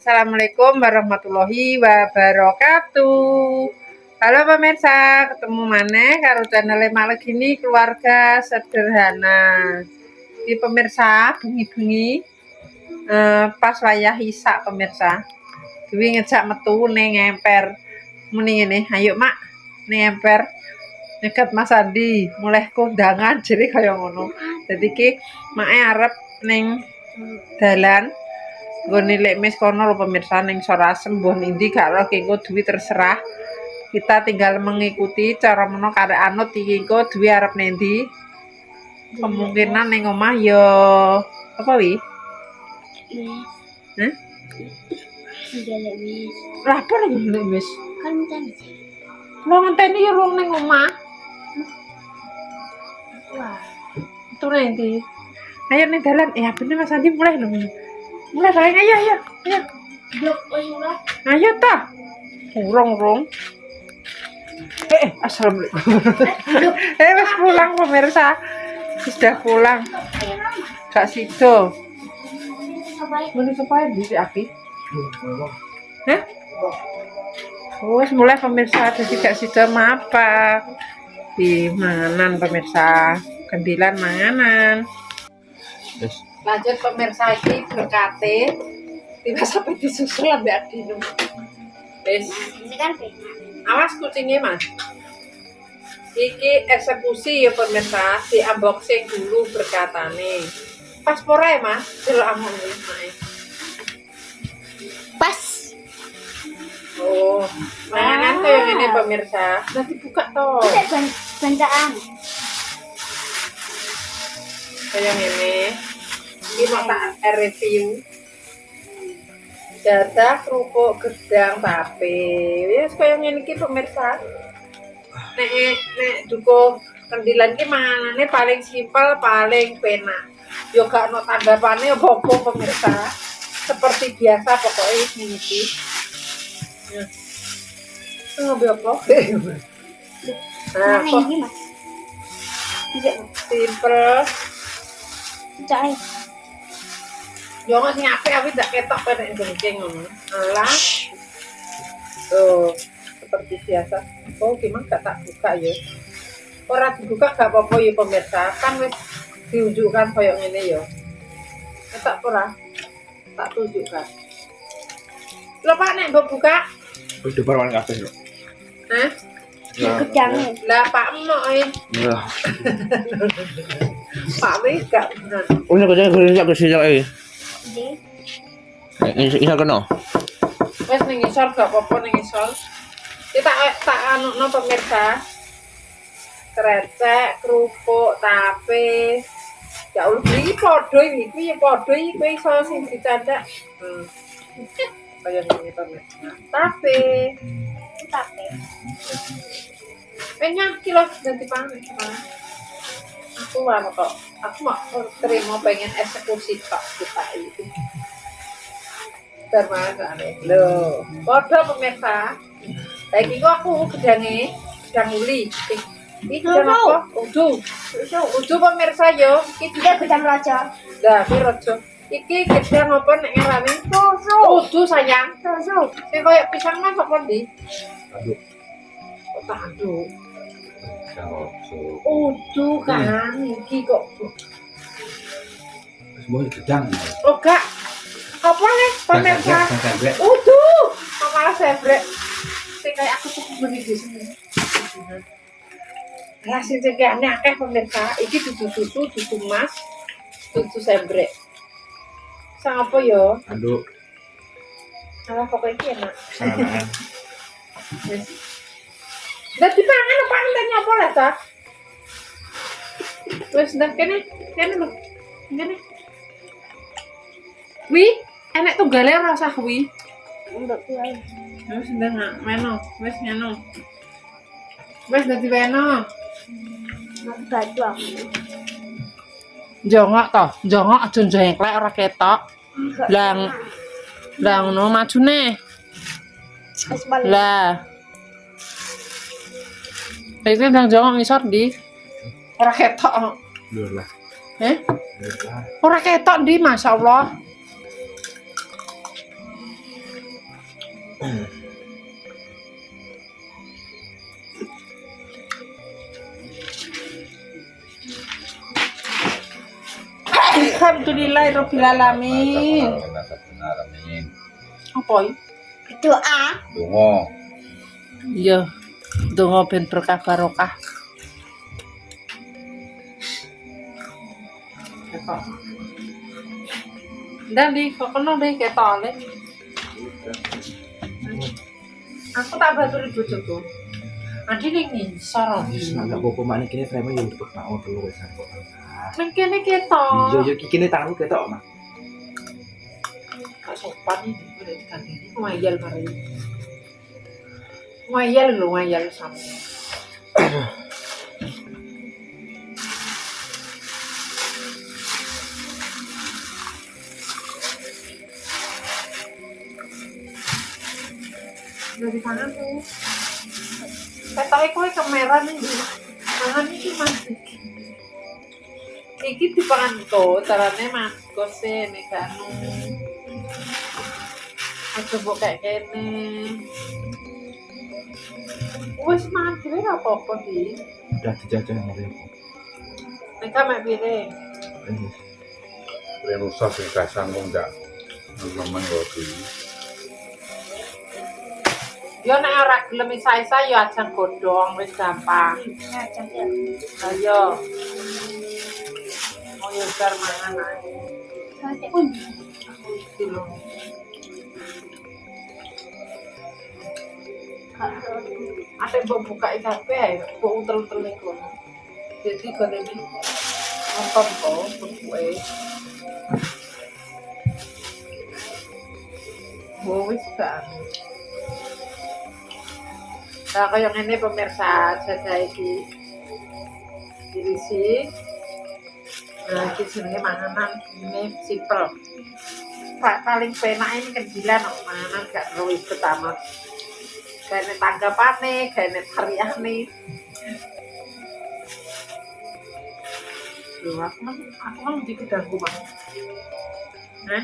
Assalamualaikum warahmatullahi wabarakatuh. Halo pemirsa, ketemu maneh karo channel Mak Legini Keluarga Sederhana. Di pemirsa bengi-bengi pas wayah isak pemirsa. Dewi ngejak metu ning emper. Muni ngene, ayo Mak, ning emper. Nyegat Mas Andi, mulai kondangan jadi kaya ngono. Dadi ki make arep ning dalan nggone lek mis kono lho pemirsa ning Sorasem mbah endi gak roh engko duwi terserah. Kita tinggal mengikuti cara meno karek anut iki engko duwi arep nendi. Kemungkinan ning omah ya apa wi? Hah? Golek mis. Lah apa ning golek mis? Kan ngenteni. Lah ngenteni ya rung ning omah. Wah, Itu nanti. Ayo ning dalan. Bener Mas Andi mulai lho. Mulai sayang, ayo. blok wis mulai. Ayo ta. Urung. Assalamualaikum. Wis pulang pemirsa. Sudah pulang. Gak sido. Menu supaya di api. Hah? Wis mulai pemirsa dadi gak sido mapak. Di manganan pemirsa. Kendilan manganan. Yes. Lanjut pemirsa iki berkate tiba sampai disusul ambek Adinum. Wis, Ini kan beda. awas kucingnya Mas. Iki eksekusi ya pemirsa, di unboxing dulu berkatane. Pas pora ya Mas, delok amon iki. Pas. Oh, manganan kaya ngene pemirsa. Nah dibuka to. Tidak bancaan. Kaya ngene. Iki mau tak review. Dada kerupuk gedang tape. Wis kaya ngene iki pemirsa. Nek duko kendilan ki manganane paling simpel, paling penak. Yo gak ono tanggapane apa-apa pemirsa. Seperti biasa pokoknya ini iki. Ngopi apa? Nah, Mana kok ini, Mas? Tidak, simpel. cai. Yo nggak sing apik ndak ketok penek gengking ngono. Alah. Tuh, seperti biasa. Oh, gimana gak tak buka ya? Ora dibuka gak apa-apa ya pemirsa. Kan wis diunjukkan koyo ngene ya. Tak ora. Tak tunjukkan. Lho Pak nek mbok buka? Wis depan kabeh lho. Hah? Gedangnya. Lah Pak Emok Ya. Pak wis gak bener. Ini kaya gak kesini lagi. Jadi, Ini kena. Wes ning ngisor gak apa-apa ning ngisor. Kita tak anukno pemirsa. Krecek, kerupuk, tape. Ya Allah, iki padha iki ya padha iki kowe iso sing dicandak. Kaya ngene pemirsa. Tape. tapi Penyak kilo ganti pangan. Aku anu kok. Aku mau terima pengen eksekusi tok kita itu. Termasane. Lho, padha pemirsa. Saiki kok aku gedang uli. Iki gedang apa? Udu pemirsa yo. Iki tidak gedang raja. Lah, iki rojo. Iki gedang apa nek ngarane? Susu. Udu sayang. Susu. Sing koyo pisang mas apa ndi? Aduh. Kok tak aduk. Udu kan iki kok. Semua gedang. Oh gak. Apa nih pemirsa? Udu. Kok malah sebrek. Sing kayak aku tuh beli di sini. Lah sing cekane akeh pemirsa. Iki dudu susu, dudu mas, dudu sebrek. Sang apa yo? Aduh. Alah pokoknya iki enak. Samaan. Wis. Lah dipangan apa entene apa lah ta? Wis ndak kene lho. Kene. Wi, enek tunggale rasa kuwi. Untuk tuai. Wis ndak meno, wis ngono. Wis dadi weno. Nanti baju aku. Jongok to, jongok aja jengklek ora ketok. Lah ngono majune. Wis balik. Lah. Iki nang jongok ngisor ndi? Ora ketok. Lur lah. Heh? Lur lah. Ora ketok ndi, masyaallah. Alhamdulillahirabbil alamin. Amin. Apa iki? Doa. Donga. Iya. Donga ben berkah barokah. Ketok. Ndali kok kono deh ketole. Aku tak baturi bojoku. Andi ning ngisor. Enggak apa-apa mak kene frame yo cepet mau dulu wis kok. Ning kene ketok. Iya yo iki kene tanganku ketok mak. Kak sopan ini udah diganti. Ngayal mari. Ngayal lho, ngayal sama. Dari sana tuh. Ketoknya kowe kamera nih. Mangan iki masih. Iki dipangan to, carane mangko sih nek anu. Aku mbok kayak kene. Wes mangan dhewe ora apa-apa di. Udah dijajah mari aku. Nek mek piring. Wis. Yen usah sing kasang ndak. Nemen roti. Yo nek ora gelem isa-isa yo aja godhong wis gampang. Ya, jangan. Ayo. Mau yo bar mangan ae. Nanti pun. Iki lho. Ate mbok buka kabeh ae, mbok untel-untel ning kono. Dadi golek nonton kok bukuke. Wis kan. Nah, kaya ngene pemirsa jadah iki. Dirisi. Nah, iki jenenge manganan ini simpel. Paling penak ini kendilan kok manganan gak luwih pertama. Gaene tanggapane, gaene tariane. Lho, aku kan di gedangku, Bang. Hah?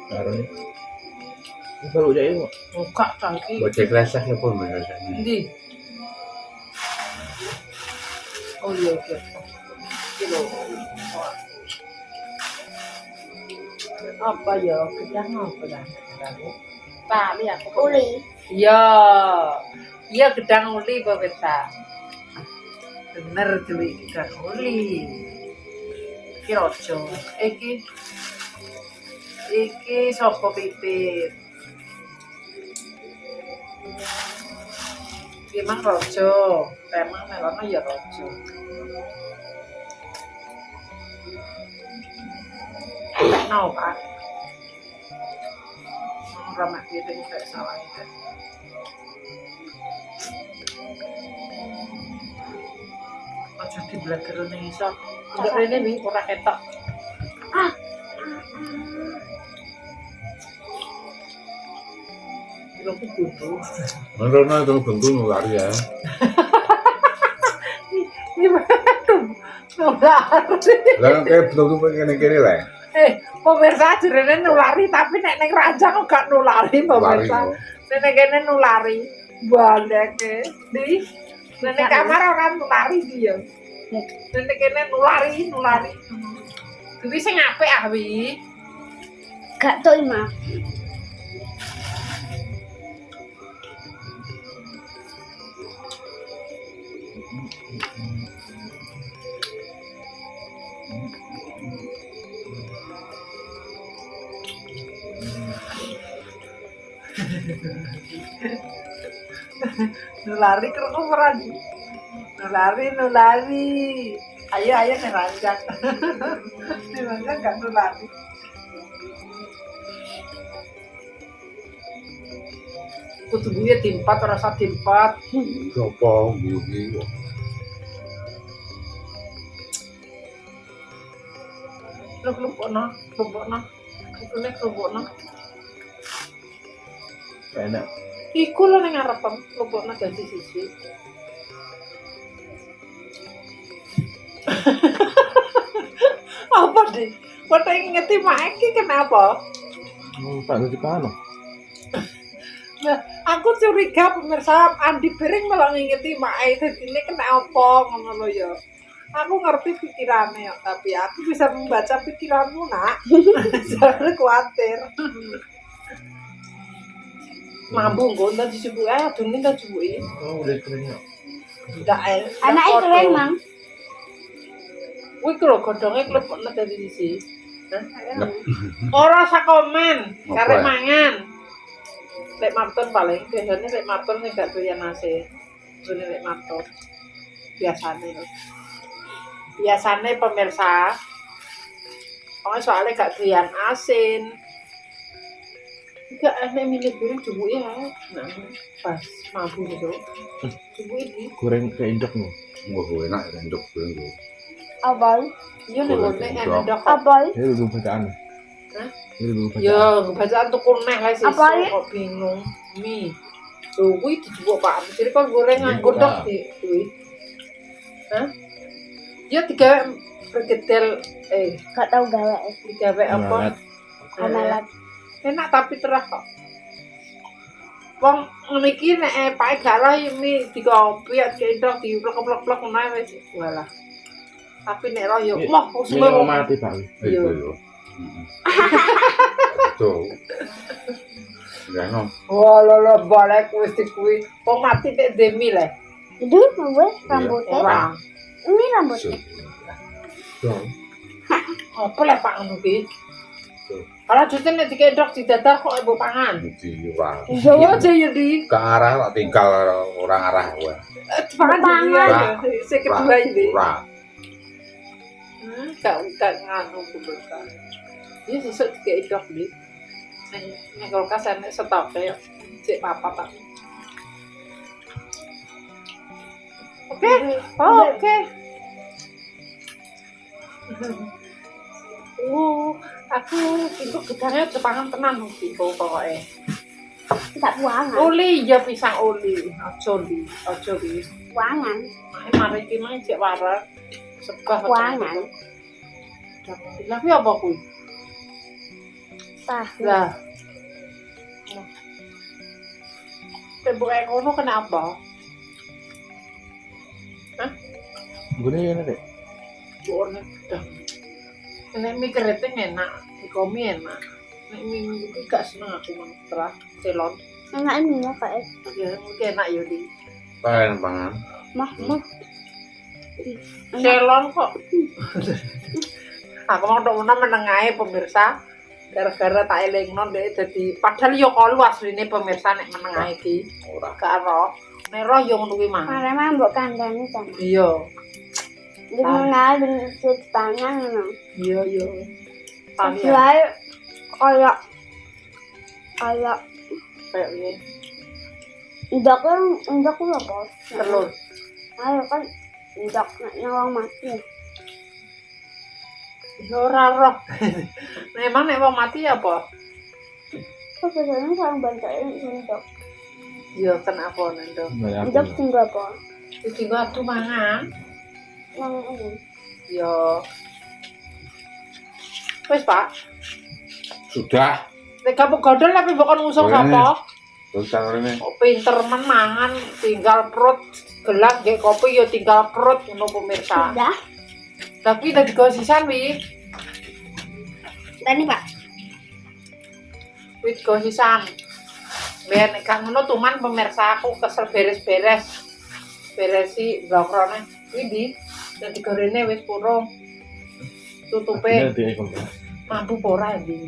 Karo ini. Ini baru aja yuk. Buka ta iki. Bocek resah ya pun rasanya. Endi? Oh iya, oke. Iki lho. Apa ya? Gedang apa ya? Tali aku. Uli. Iya. Iya gedang uli pemirsa. Bener duwe gedang uli. Iki rojo. Iki sapa pipit. Iki mang rojo. Emang melono ya rojo. No, Pak. Ramak piring kayak salah itu. Aja dibelajar ning isor. Enggak rene wi ora ketok. Kilo kudu. Merono itu bentuk lari ya. Ini betul. Nulari. Lah kayak bentuk kene-kene lah. Pemirsa jerene nulari tapi nek ning ranjang kok gak nulari pemirsa. Nek kene nulari. Baleke. Di nek kamar ora nulari iki ya. Nek kene nulari. Kuwi sing apik ah wi. Gak tau ima. Nulari kerungu ora di. Nulari. Ayo ning ranjang. Ning ranjang gak nulari. Kudu buye timpat ora usah timpat. Sopo iki. Lupukno. Lupukno. Enak. Iku lho ning ngarep lupukno dadi siji. Apa deh? Kok tak ingeti mak iki kenapa? Tak ngerti kan? Nah, aku curiga pemirsa Andi Piring malah ngingeti mak dadi ini kenapa ngono lho ya. Aku ngerti pikirannya, tapi aku bisa membaca pikiranmu, Nak. Jangan khawatir. Mampu nggo ndak dicubuki adune ndak dicubuki. Oh, udah kering ya. Ndak Anaknya keren, Mang. Kuwi lho godhonge klepokno dadi sisi. Hah? Ora sak komen, karek mangan. Lek marton paling biasanya lek marton sing gak doyan nasi. Ngene lek marton. Biasane. Biasane pemirsa. Soalnya gak doyan asin. Gak enak milih piring cubuki ya. Nah, pas mampu gitu. Cubuki iki. Goreng kayak endok nih. Wah, enak ya endok goreng tuh. Abal. Yo nek ngene endok. Abal. Ini dulu bacaan. Hah? Ini dulu bacaan. Yo, bacaan tuku neh kae sesuk Apa ya? kok bingung. Mie. Lho kuwi dijupuk Pak. Jadi kok goreng nganggo tok kuwi. Hah? Ya digawe pergedel Gak tau gawe. digawe apa? Analat. Enak tapi terah kok. Wong ngene iki nek pake galah mie dikopi kendok diplek-plek ngono wis walah. Tapi nek roh yo moh Ini mau mati Pak. Iya. Iya. Tuh. Enggak no. Wah lho balik wis kuwi. Wong mati nek demi le. Itu gue rambutnya. Ora. Ini rambutnya. Dong. Apa le Pak ngono ki? Kalau jute nek dikendok didadar kok mbok pangan. Di ora. Iya aja ya di. Ke arah tak tinggal orang arah gua. Pangan ya. Sing kedua ini. Ora. Gak nganu kebetulan. Iya sesuk dikendok di. Ning kulkas enek stok ya. Cek papat tak. Oke. Oke. Aku itu gedangnya Jepangan tenan mesti pokoknya. Gak buangan. Uli ya pisang uli, ojo li. Buangan. Mari ki mang cek warak. Sebah Buangan. Lah kuwi apa kuwi? Tahu. Lah. Tembok kayak ngono kenapa? Gue nih enak deh. Warna gedang. Nek mie keriting enak, dikomi enak. Nek mie iki gak seneng aku mang terah celon. Enak ini ya Pak. Ya mungkin enak ya di. Pengen pangan. Mah. Celon kok. Aku mau tok menengahe pemirsa. Gara-gara tak elingno dhek dadi padahal yo kolu asline pemirsa nek menengahe iki. Ora. Gak roh. Nek roh yo ngono kuwi mang. Mare mah mbok kandhani sama. Iya. Di mana ben pangan ngono. Iya. Tali Selain kayak kayak ini. ndok ku apa? Telur. Ayo kan ndok nek nyawang mati. Ya ora roh. Memang nek wong mati apa? Kok biasanya sarang bantuin ndok. Ya kenapa nendo? Ndok tinggal apa? Iki gua atuh mangan. Nang ini. Ya. Wis, Pak. Sudah. Nek kamu godol tapi bukan ngusung sapa? Terus ini. Kok pinter men mangan tinggal perut gelas nggih kopi ya tinggal perut ngono pemirsa. Udah. Tapi tadi go sisan wi. Tani Pak. Wit go sisan. Ben kan ngono tuman pemirsa aku kesel beres-beres. Beresi blokrone. Kuwi di dadi gorene wis purung. Tutupe Ini di ekor. mampu ora ndi.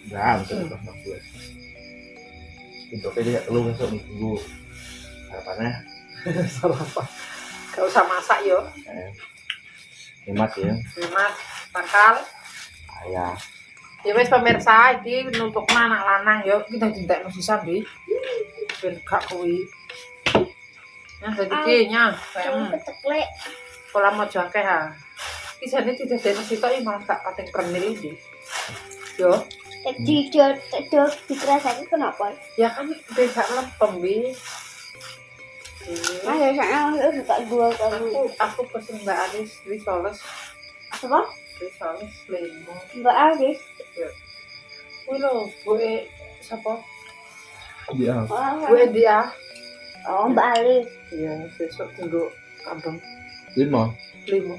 Nah, betul betul. Itu kayak telur besok minggu. Harapannya Sarapan. Gak usah masak yo. hemat ya. Hemat bakal. Ayah. Ya wis pemirsa iki nuntukna anak lanang yo kita dintekno sisan di. Ben gak kuwi. Nah, dadi ki nya. Keceklek. Pola mau jangke ha. Iki jane didadekno sitok iki malah gak pating pernil iki. Yo, Tek dikerasake kenapa? ya kan beda lempem wi. Mas ya saya buka dua kali. Aku pesen Mbak Aris risoles. Apa? Soalnya selimo. Mbak Aris. Kuwi lho, buke sapa? Iya. Buke dia. Oh, Mbak Aris. Iya, besok tunggu kampung 5. limo.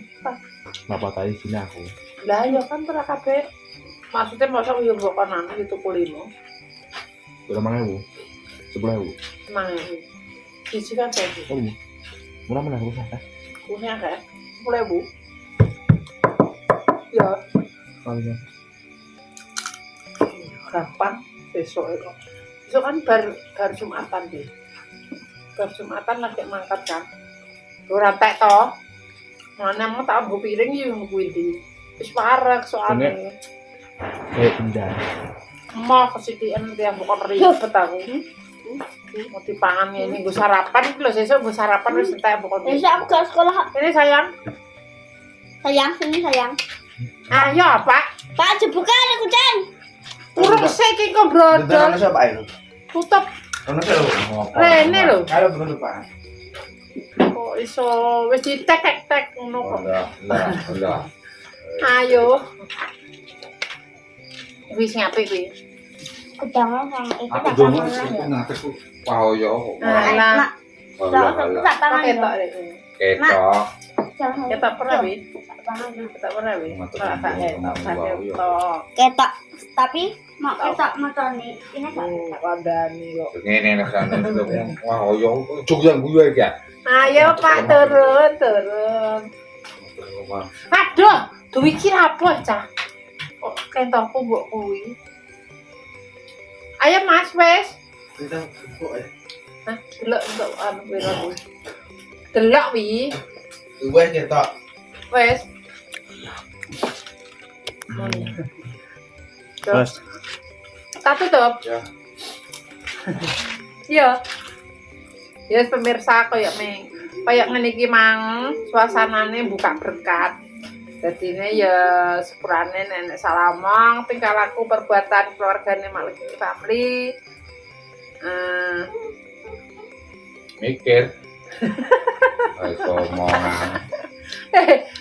Kenapa tadi sini aku? Lah ya kan ora kabeh. Maksudnya masa yo mbok konan itu kulino. Berapa ribu? 10.000. Mang siji kan tadi. Oh, murah mana rusak kan? Punya kan 10.000. Ya, Kalinya. gampang besok itu. Besok kan bar Jumatan deh. Bar Jumatan lagi mangkat kan. Ora tek to. Mana mau tak ambu piring yo kuwi ndi. Wis parek soalnya. Kayak pindah. Mau kesitian dia bukan ribet aku. Mau dipangan ini gue sarapan iki lho sesuk gue sarapan wis entek bukan. Besok aku ke sekolah. Ini sayang. Sayang, sini sayang. Ayo, Pak. Pak, jebukan kucing. Urung sik iki kok brodol. siapa itu? Tutup Karena saya rene lho. Kalau betul Pak. Kok iso wis ditek-tek ngono kok. Enggak. Ayo. Wis ngape kuwi? Kudangan sama itu Aku tak dong pangan. ngatek ku paoyo. Alah, Tak pangan. ketok rek. Ketok. Ketok pernah wi? Tak pangan. Ketok pernah wi? Ngatek Tak ku ketok, tak paoyo. ketok. Ketok, tapi mau ketok motoni. Ini tak. Kandani kok. Ngene nek sana itu paoyo. Cuk yang gue ya. Ayo Pak turun. Aduh, duwi iki apa cah? Kok kentokku mbok kuwi. Ayo Mas wes. Kita kok Hah, delok anu pira kuwi. Delok wi, Gue ketok. wes. Terus Tak tutup. Ya. Iya. Ya pemirsa kayak ngene iki mang suasanane buka berkat. Dadine ya sepurane nenek salamang tingkah laku perbuatan keluargane Maliki family. Mikir. Ayo omongan.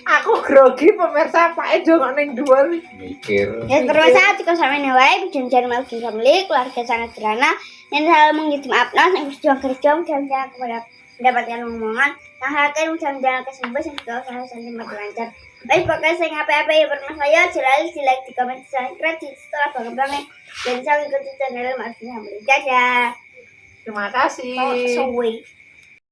Aku grogi pemirsa Pak Edo kok ning dhuwur. Mikir. Ya terus cukup sampai nih wae janjian Maliki family keluarga sangat sederhana yang selalu mengirim apnas yang berjuang kerja mudah-mudahan kepada mendapatkan omongan yang harapkan mudah-mudahan kesembuhan yang segala usaha santai lancar. Baik pokoknya saya ngapain-apa ya bermasalah selalu di like di komen subscribe setelah banget dan saya ikuti channel Maliki family. Dadah. Terima kasih. Oh, so wait.